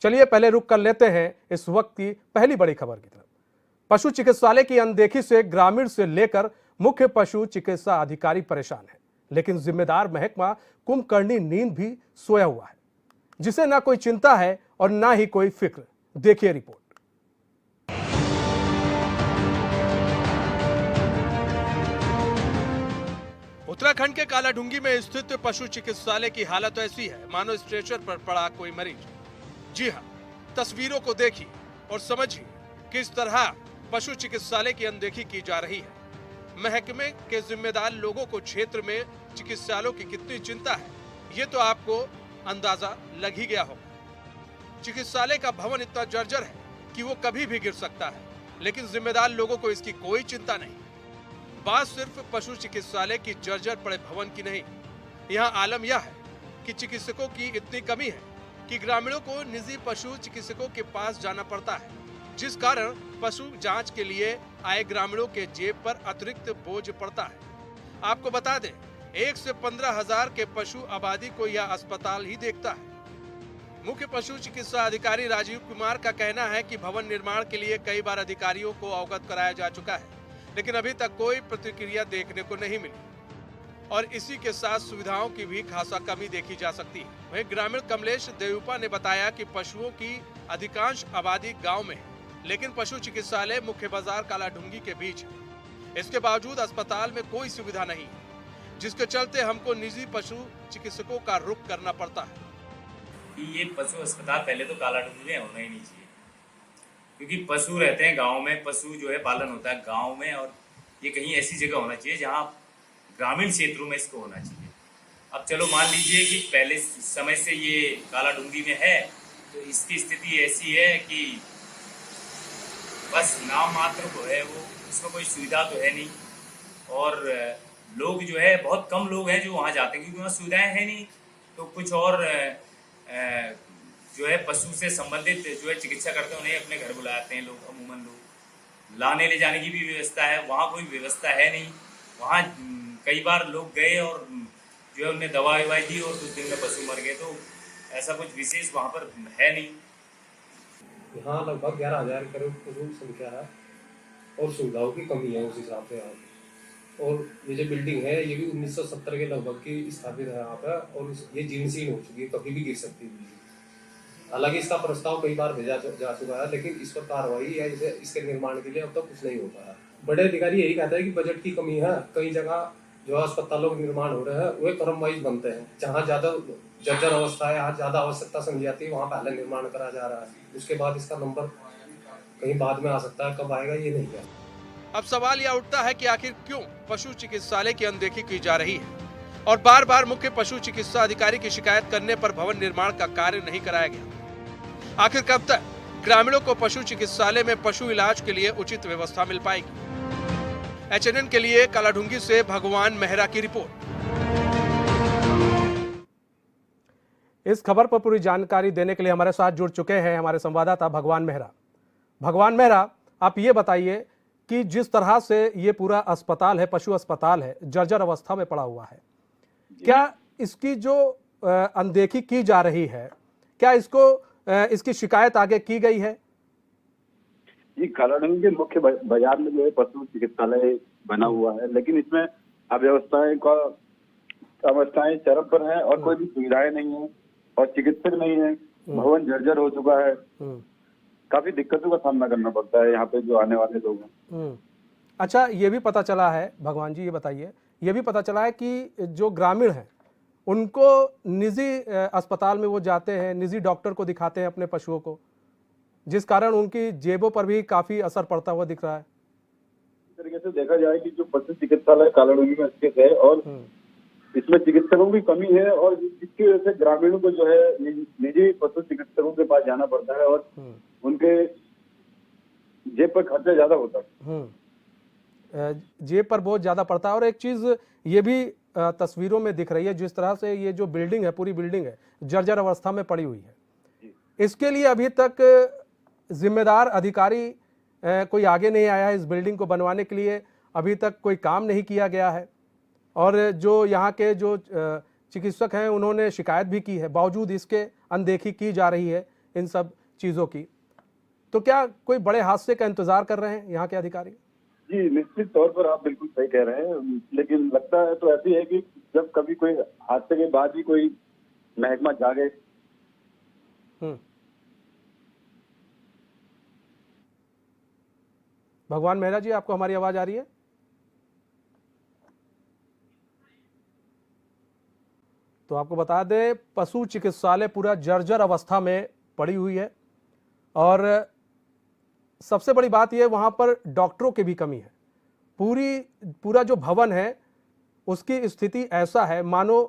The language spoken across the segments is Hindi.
चलिए पहले रुक कर लेते हैं इस वक्त की पहली बड़ी खबर की तरफ। पशु चिकित्सालय की अनदेखी से ग्रामीण से लेकर मुख्य पशु चिकित्सा अधिकारी परेशान है, लेकिन जिम्मेदार महकमा कुंभकर्णी नींद भी सोया हुआ है, जिसे ना कोई चिंता है और ना ही कोई फिक्र। देखिए रिपोर्ट। उत्तराखंड के कालाढूंगी में स्थित पशु चिकित्सालय की हालत ऐसी है मानो स्ट्रेचर पर पड़ा कोई मरीज। जी हाँ, तस्वीरों को देखिए और समझिए किस तरह पशु चिकित्सालय की अनदेखी की जा रही है। महकमे के जिम्मेदार लोगों को क्षेत्र में चिकित्सालयों की कितनी चिंता है, ये तो आपको अंदाजा लग ही गया होगा। चिकित्सालय का भवन इतना जर्जर है कि वो कभी भी गिर सकता है, लेकिन जिम्मेदार लोगों को इसकी कोई चिंता नहीं। बात सिर्फ पशु चिकित्सालय की जर्जर पड़े भवन की नहीं, यहाँ आलम यह है कि चिकित्सकों की इतनी कमी है कि ग्रामीणों को निजी पशु चिकित्सकों के पास जाना पड़ता है, जिस कारण पशु जांच के लिए आए ग्रामीणों के जेब पर अतिरिक्त बोझ पड़ता है। आपको बता दें, 1 से 15,000 के पशु आबादी को यह अस्पताल ही देखता है। मुख्य पशु चिकित्सा अधिकारी राजीव कुमार का कहना है कि भवन निर्माण के लिए कई बार अधिकारियों को अवगत कराया जा चुका है, लेकिन अभी तक कोई प्रतिक्रिया देखने को नहीं मिली और इसी के साथ सुविधाओं की भी खासा कमी देखी जा सकती है। वहीं ग्रामीण कमलेश देवपा ने बताया कि पशुओं की अधिकांश आबादी गांव में है, लेकिन पशु चिकित्सालय मुख्य बाजार कालाढूंगी के बीच है। इसके बावजूद अस्पताल में कोई सुविधा नहीं है, जिसके चलते हमको निजी पशु चिकित्सकों का रुख करना पड़ता है। ये पशु अस्पताल पहले तो कालाढूंगी में होना ही नहीं चाहिए, क्योंकि पशु रहते हैं गांव में, पशु जो है पालन होता है गांव में, और ये कहीं ऐसी जगह होना चाहिए जहां ग्रामीण क्षेत्रों में इसको होना चाहिए। अब चलो मान लीजिए कि पहले समय से ये कालाढूंगी में है, तो इसकी स्थिति ऐसी है कि बस नाम मात्र को है, वो उसमें कोई सुविधा तो है नहीं, और लोग जो है बहुत कम लोग हैं जो वहाँ जाते हैं, क्योंकि वहाँ सुविधाएं है नहीं। तो कुछ और जो है पशु से संबंधित जो है चिकित्सा करते हैं, उन्हें अपने घर बुलाते हैं लोग, अमूमन लोग लाने ले जाने की भी व्यवस्था है, वहाँ कोई व्यवस्था है नहीं। वहाँ कई बार लोग गए और जो है उन्हें दवाई ववाई दी और कुछ दिन में पशु मर गए, तो ऐसा कुछ विशेष वहाँ पर है नहीं। यहाँ लगभग 11,000 करोड़ पशु संख्या है और सुविधाओं की कमी है उस हिसाब से यहाँ। और ये जो बिल्डिंग है ये भी 1970 के लगभग की स्थापित है यहाँ पे, और ये जीर्णशीर्ण हो चुकी है, कभी भी गिर सकती है। हालांकि इसका प्रस्ताव कई बार भेजा जा चुका है, लेकिन इस पर कार्रवाई या इसके निर्माण के लिए अब तक कुछ नहीं हो पाया। बड़े अधिकारी यही कहते हैं कि बजट की कमी है। कई जगह जो अस्पतालों के निर्माण हो रहे हैं वे क्रम वाइज बनते हैं, जहाँ ज्यादा जर्जर अवस्था है, यहाँ ज्यादा आवश्यकता समझी जाती है, वहाँ पहले निर्माण करा जा रहा है। उसके बाद इसका नंबर कहीं बाद में आ सकता है, कब आएगा ये नहीं है। अब सवाल यह उठता है कि आखिर क्यों पशु चिकित्सालय की अनदेखी की जा रही है और बार बार मुख्य पशु चिकित्सा अधिकारी की शिकायत करने पर भवन निर्माण का कार्य नहीं कराया गया। आखिर कब तक ग्रामीणों को पशु चिकित्सालय में पशु इलाज के लिए उचित व्यवस्था मिल पाएगी? HNN के लिए कालाढूंगी से भगवान मेहरा की रिपोर्ट। इस खबर पर पूरी जानकारी देने के लिए हमारे साथ जुड़ चुके हैं हमारे संवाददाता भगवान मेहरा। भगवान मेहरा, आप ये बताइए कि जिस तरह से ये पूरा अस्पताल है, पशु अस्पताल है, जर्जर अवस्था में पड़ा हुआ है, क्या इसकी जो अनदेखी की जा रही है, क्या इसकी शिकायत आगे की गई है? जी, कालाढूंगी के मुख्य बाजार में जो है पशु चिकित्सालय बना हुआ है, लेकिन इसमें अव्यवस्थाएं अवस्थाएं चरम पर है और कोई भी सुविधाएं नहीं है और चिकित्सक नहीं है। भवन जर्जर हो चुका है, काफी दिक्कतों का सामना करना पड़ता है यहाँ पे जो आने वाले लोग हैं। अच्छा, ये भी पता चला है भगवान जी, ये बताइए, ये भी पता चला है कि जो ग्रामीण हैं उनको निजी अस्पताल में वो जाते हैं, निजी डॉक्टर को दिखाते हैं अपने पशुओं को, जिस कारण उनकी जेबों पर भी काफी असर पड़ता हुआ दिख रहा है। इस तरीके से देखा जाए कि जो पशु चिकित्सालय कालाढूंगी में स्थित है और इसमें चिकित्सकों की कमी है, और जिसकी वजह से ग्रामीणों को जो है निजी पशु चिकित्सकों के पास जाना पड़ता है और उनके जेब पर खर्चा ज्यादा होता है। जेब पर बहुत ज्यादा पड़ता है। और एक चीज ये भी तस्वीरों में दिख रही है, जिस तरह से ये जो बिल्डिंग है, पूरी बिल्डिंग है, जर्जर अवस्था में पड़ी हुई है। इसके लिए अभी तक जिम्मेदार अधिकारी कोई आगे नहीं आया है। इस बिल्डिंग को बनवाने के लिए अभी तक कोई काम नहीं किया गया है, और जो यहाँ के जो चिकित्सक हैं उन्होंने शिकायत भी की है, बावजूद इसके अनदेखी की जा रही है। इन सब चीज़ों की। तो क्या कोई बड़े हादसे का इंतजार कर रहे हैं यहाँ के अधिकारी? जी, निश्चित तौर पर आप बिल्कुल सही कह रहे हैं, लेकिन लगता है तो ऐसी है कि जब कभी कोई हादसे के बाद ही कोई महकमा जागे। हम्म। भगवान मेहरा जी, आपको हमारी आवाज आ रही है? तो आपको बता दें, पशु चिकित्सालय पूरा जर्जर अवस्था में पड़ी हुई है और सबसे बड़ी बात यह, वहां पर डॉक्टरों की भी कमी है। पूरा जो भवन है उसकी स्थिति ऐसा है मानो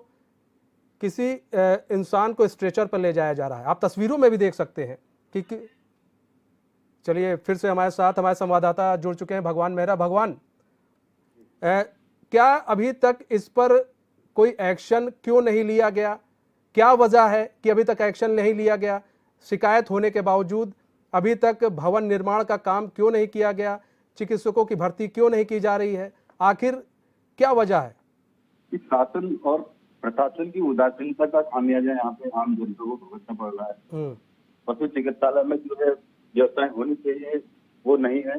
किसी इंसान को स्ट्रेचर पर ले जाया जा रहा है। आप तस्वीरों में भी देख सकते हैं कि चलिए, फिर से हमारे साथ हमारे संवाददाता जुड़ चुके हैं, भगवान मेहरा। भगवान, क्या अभी तक इस पर कोई एक्शन क्यों नहीं लिया गया? क्या वजह है कि अभी तक एक्शन नहीं लिया गया? शिकायत होने के बावजूद अभी तक भवन निर्माण का काम क्यों नहीं किया गया? चिकित्सकों की भर्ती क्यों नहीं की जा रही है? आखिर क्या वजह है? इस शासन और प्रशासन की उदासीनता का खामियाजा यहाँ पे आम जनता को भुगतना पड़ रहा है। पशु चिकित्सालय में जो है व्यवस्थाएं होनी चाहिए वो नहीं है।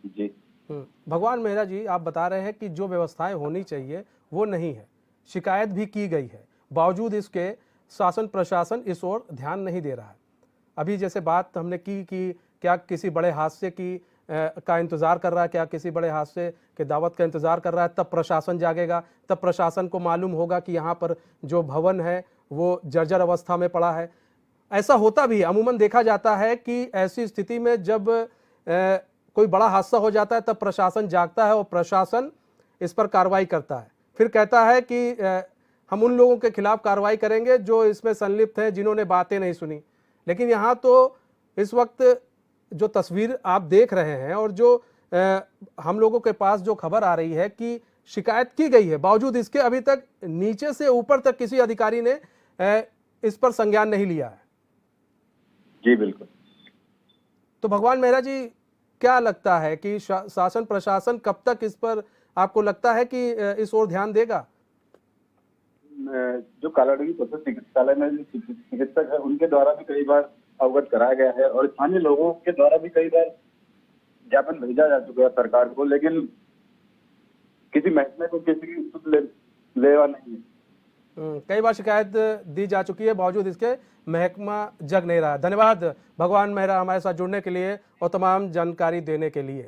जी भगवान मेहरा जी, आप बता रहे हैं कि जो व्यवस्थाएं होनी चाहिए वो नहीं है, शिकायत भी की गई है, बावजूद इसके शासन प्रशासन इस ओर ध्यान नहीं दे रहा है। अभी जैसे बात हमने की कि क्या किसी बड़े हादसे का इंतजार कर रहा है, क्या किसी बड़े हादसे के दावत का इंतजार कर रहा है, तब प्रशासन जागेगा, तब प्रशासन को मालूम होगा कि यहाँ पर जो भवन है वो जर्जर अवस्था में पड़ा है। ऐसा होता भी अमूमन देखा जाता है कि ऐसी स्थिति में जब कोई बड़ा हादसा हो जाता है तब प्रशासन जागता है और प्रशासन इस पर कार्रवाई करता है, फिर कहता है कि हम उन लोगों के खिलाफ कार्रवाई करेंगे जो इसमें संलिप्त हैं, जिन्होंने बातें नहीं सुनी। लेकिन यहाँ तो इस वक्त जो तस्वीर आप देख रहे हैं और जो हम लोगों के पास जो खबर आ रही है कि शिकायत की गई है, बावजूद इसके अभी तक नीचे से ऊपर तक किसी अधिकारी ने इस पर संज्ञान नहीं लिया है। जी बिल्कुल। तो भगवान मेहरा जी, क्या लगता है कि शासन प्रशासन कब तक इस पर, आपको लगता है कि इस ओर ध्यान देगा? जो कालाडुंगी पशु चिकित्सालय में जो चिकित्सक है उनके द्वारा भी कई बार अवगत कराया गया है और स्थानीय लोगों के द्वारा भी कई बार ज्ञापन भेजा जा चुका है सरकार को, लेकिन किसी महकमे को किसी की लेवा नहीं है। कई बार शिकायत दी जा चुकी है, बावजूद इसके महकमा जग नहीं रहा। धन्यवाद भगवान मेहरा हमारे साथ जुड़ने के लिए और तमाम जानकारी देने के लिए।